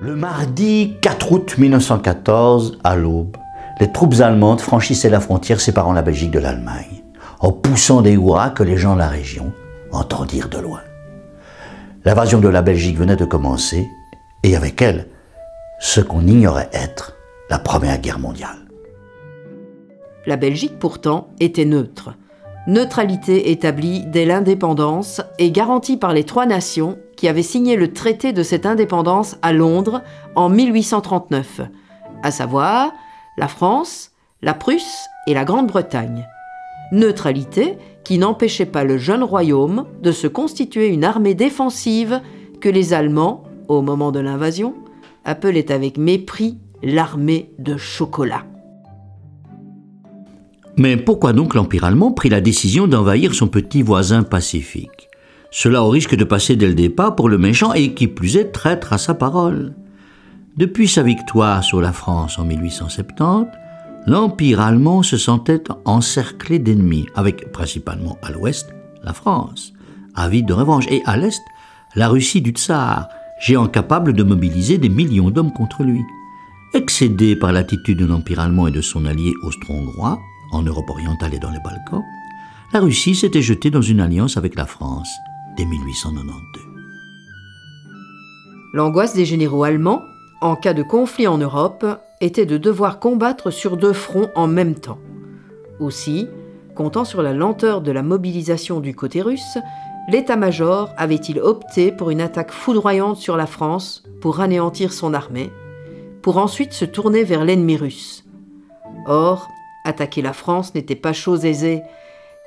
Le mardi 4 août 1914, à l'aube, les troupes allemandes franchissaient la frontière séparant la Belgique de l'Allemagne, en poussant des hurrahs que les gens de la région entendirent de loin. L'invasion de la Belgique venait de commencer, et avec elle, ce qu'on ignorait être la Première Guerre mondiale. La Belgique, pourtant, était neutre. Neutralité établie dès l'indépendance et garantie par les trois nations qui avaient signé le traité de cette indépendance à Londres en 1839, à savoir la France, la Prusse et la Grande-Bretagne. Neutralité qui n'empêchait pas le jeune royaume de se constituer une armée défensive que les Allemands, au moment de l'invasion, appelaient avec mépris l'armée de chocolat. Mais pourquoi donc l'Empire allemand prit la décision d'envahir son petit voisin pacifique? Cela au risque de passer dès le départ pour le méchant et qui plus est traître à sa parole. Depuis sa victoire sur la France en 1870, l'Empire allemand se sentait encerclé d'ennemis, avec principalement à l'ouest la France, avide de revanche, et à l'est la Russie du Tsar, géant capable de mobiliser des millions d'hommes contre lui. Excédé par l'attitude de l'Empire allemand et de son allié austro-hongrois, en Europe orientale et dans les Balkans, la Russie s'était jetée dans une alliance avec la France dès 1892. L'angoisse des généraux allemands, en cas de conflit en Europe, était de devoir combattre sur deux fronts en même temps. Aussi, comptant sur la lenteur de la mobilisation du côté russe, l'état-major avait-il opté pour une attaque foudroyante sur la France pour anéantir son armée, pour ensuite se tourner vers l'ennemi russe. Or, attaquer la France n'était pas chose aisée,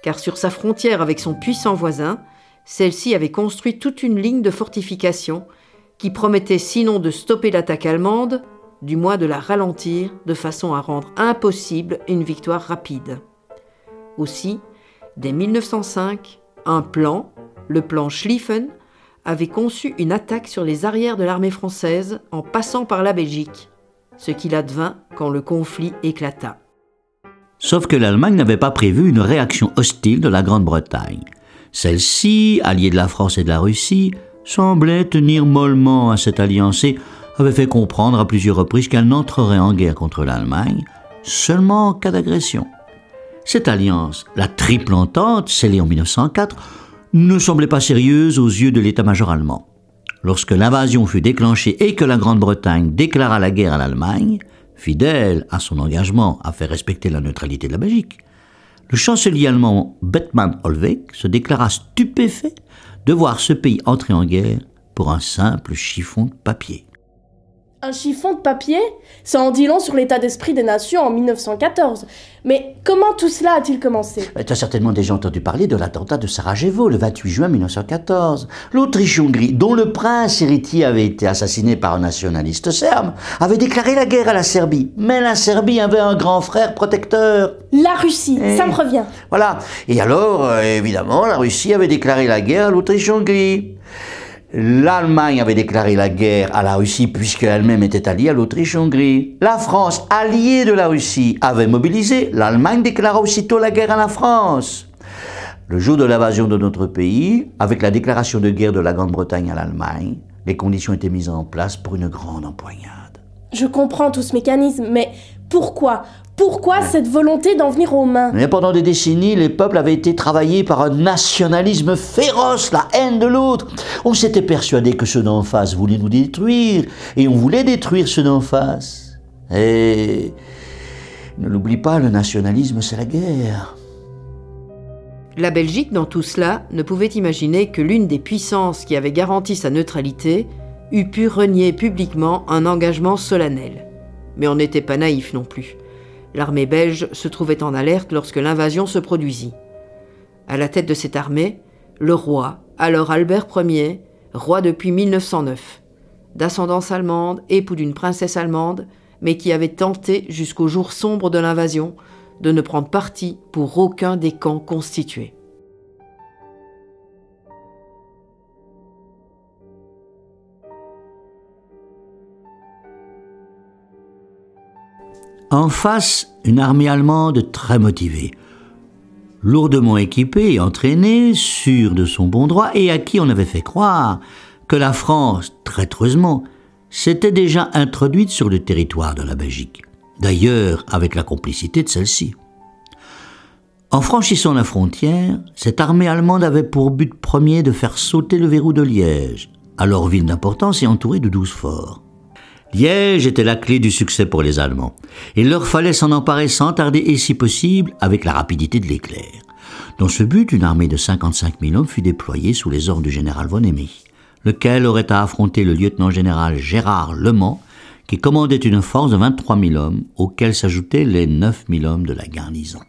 car sur sa frontière avec son puissant voisin, celle-ci avait construit toute une ligne de fortifications qui promettait sinon de stopper l'attaque allemande, du moins de la ralentir de façon à rendre impossible une victoire rapide. Aussi, dès 1905, un plan, le plan Schlieffen, avait conçu une attaque sur les arrières de l'armée française en passant par la Belgique, ce qu'il advint quand le conflit éclata. Sauf que l'Allemagne n'avait pas prévu une réaction hostile de la Grande-Bretagne. Celle-ci, alliée de la France et de la Russie, semblait tenir mollement à cette alliance et avait fait comprendre à plusieurs reprises qu'elle n'entrerait en guerre contre l'Allemagne seulement en cas d'agression. Cette alliance, la Triple Entente, scellée en 1904, ne semblait pas sérieuse aux yeux de l'état-major allemand. Lorsque l'invasion fut déclenchée et que la Grande-Bretagne déclara la guerre à l'Allemagne, fidèle à son engagement à faire respecter la neutralité de la Belgique, le chancelier allemand Bethmann-Hollweg se déclara stupéfait de voir ce pays entrer en guerre pour un simple chiffon de papier. Un chiffon de papier? Ça en dit long sur l'état d'esprit des nations en 1914. Mais comment tout cela a-t-il commencé? Tu as certainement déjà entendu parler de l'attentat de Sarajevo le 28 juin 1914. L'Autriche-Hongrie, dont le prince héritier avait été assassiné par un nationaliste serbe, avait déclaré la guerre à la Serbie. Mais la Serbie avait un grand frère protecteur. La Russie, ça me revient. Voilà. Et alors, évidemment, la Russie avait déclaré la guerre à l'Autriche-Hongrie. L'Allemagne avait déclaré la guerre à la Russie puisqu'elle-même était alliée à l'Autriche-Hongrie. La France, alliée de la Russie, avait mobilisé. L'Allemagne déclara aussitôt la guerre à la France. Le jour de l'invasion de notre pays, avec la déclaration de guerre de la Grande-Bretagne à l'Allemagne, les conditions étaient mises en place pour une grande empoignade. Je comprends tout ce mécanisme, mais pourquoi cette volonté d'en venir aux mains? Mais pendant des décennies, les peuples avaient été travaillés par un nationalisme féroce, la haine de l'autre. On s'était persuadé que ceux d'en face voulaient nous détruire, et on voulait détruire ceux d'en face. Et ne l'oublie pas, le nationalisme, c'est la guerre. La Belgique, dans tout cela, ne pouvait imaginer que l'une des puissances qui avait garanti sa neutralité eût pu renier publiquement un engagement solennel. Mais on n'était pas naïf non plus. L'armée belge se trouvait en alerte lorsque l'invasion se produisit. À la tête de cette armée, le roi, alors Albert Ier, roi depuis 1909, d'ascendance allemande, époux d'une princesse allemande, mais qui avait tenté, jusqu'au jour sombre de l'invasion, de ne prendre parti pour aucun des camps constitués. En face, une armée allemande très motivée, lourdement équipée et entraînée, sûre de son bon droit et à qui on avait fait croire que la France, traîtreusement, s'était déjà introduite sur le territoire de la Belgique, d'ailleurs avec la complicité de celle-ci. En franchissant la frontière, cette armée allemande avait pour but premier de faire sauter le verrou de Liège, alors ville d'importance et entourée de 12 forts. Liège était la clé du succès pour les Allemands. Il leur fallait s'en emparer sans tarder et si possible avec la rapidité de l'éclair. Dans ce but, une armée de 55 000 hommes fut déployée sous les ordres du général von Emmy, lequel aurait à affronter le lieutenant-général Gérard Lemans, qui commandait une force de 23 000 hommes, auxquels s'ajoutaient les 9 000 hommes de la garnison.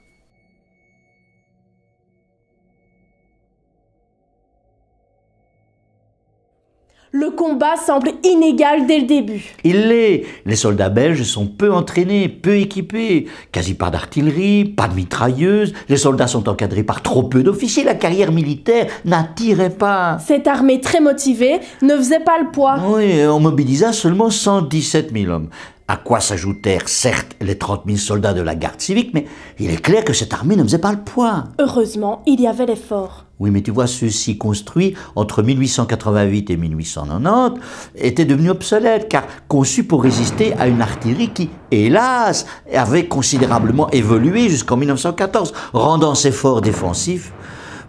Le combat semble inégal dès le début. Il l'est. Les soldats belges sont peu entraînés, peu équipés. Quasi pas d'artillerie, pas de mitrailleuses. Les soldats sont encadrés par trop peu d'officiers. La carrière militaire n'attirait pas. Cette armée très motivée ne faisait pas le poids. Oui, on mobilisa seulement 117 000 hommes. À quoi s'ajoutèrent certes les 30 000 soldats de la garde civique, mais il est clair que cette armée ne faisait pas le poids. Heureusement, il y avait les forts. Oui, mais tu vois, ceux-ci construits entre 1888 et 1890 étaient devenus obsolètes, car conçus pour résister à une artillerie qui, hélas, avait considérablement évolué jusqu'en 1914, rendant ces forts défensifs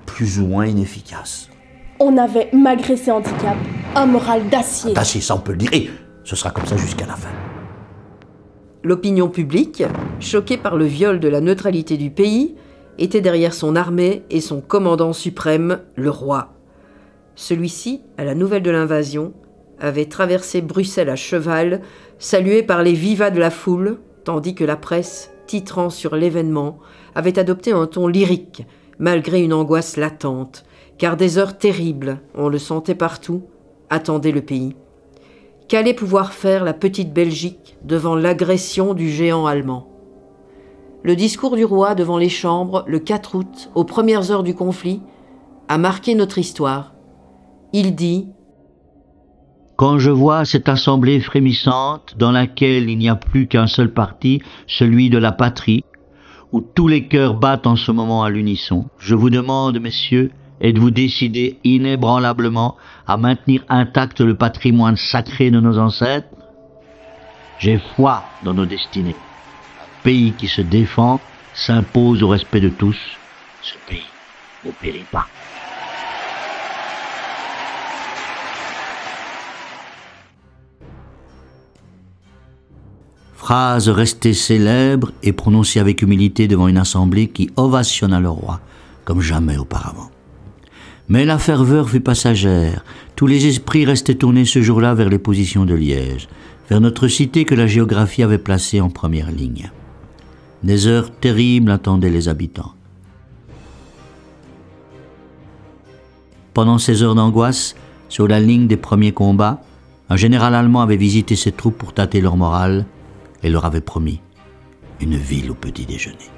plus ou moins inefficaces. On avait, malgré ces handicaps, un moral d'acier. D'acier, ça on peut le dire, et ce sera comme ça jusqu'à la fin. L'opinion publique, choquée par le viol de la neutralité du pays, était derrière son armée et son commandant suprême, le roi. Celui-ci, à la nouvelle de l'invasion, avait traversé Bruxelles à cheval, salué par les vivas de la foule, tandis que la presse, titrant sur l'événement, avait adopté un ton lyrique, malgré une angoisse latente, car des heures terribles, on le sentait partout, attendaient le pays. Qu'allait pouvoir faire la petite Belgique devant l'agression du géant allemand ? Le discours du roi devant les chambres, le 4 août, aux premières heures du conflit, a marqué notre histoire. Il dit « Quand je vois cette assemblée frémissante dans laquelle il n'y a plus qu'un seul parti, celui de la patrie, où tous les cœurs battent en ce moment à l'unisson, je vous demande, messieurs, êtes-vous décidés inébranlablement à maintenir intact le patrimoine sacré de nos ancêtres? J'ai foi dans nos destinées. Un pays qui se défend s'impose au respect de tous. Ce pays ne périt pas. » Phrase restée célèbre et prononcée avec humilité devant une assemblée qui ovationna le roi comme jamais auparavant. Mais la ferveur fut passagère. Tous les esprits restaient tournés ce jour-là vers les positions de Liège, vers notre cité que la géographie avait placée en première ligne. Des heures terribles attendaient les habitants. Pendant ces heures d'angoisse, sur la ligne des premiers combats, un général allemand avait visité ses troupes pour tâter leur morale et leur avait promis une ville au petit déjeuner.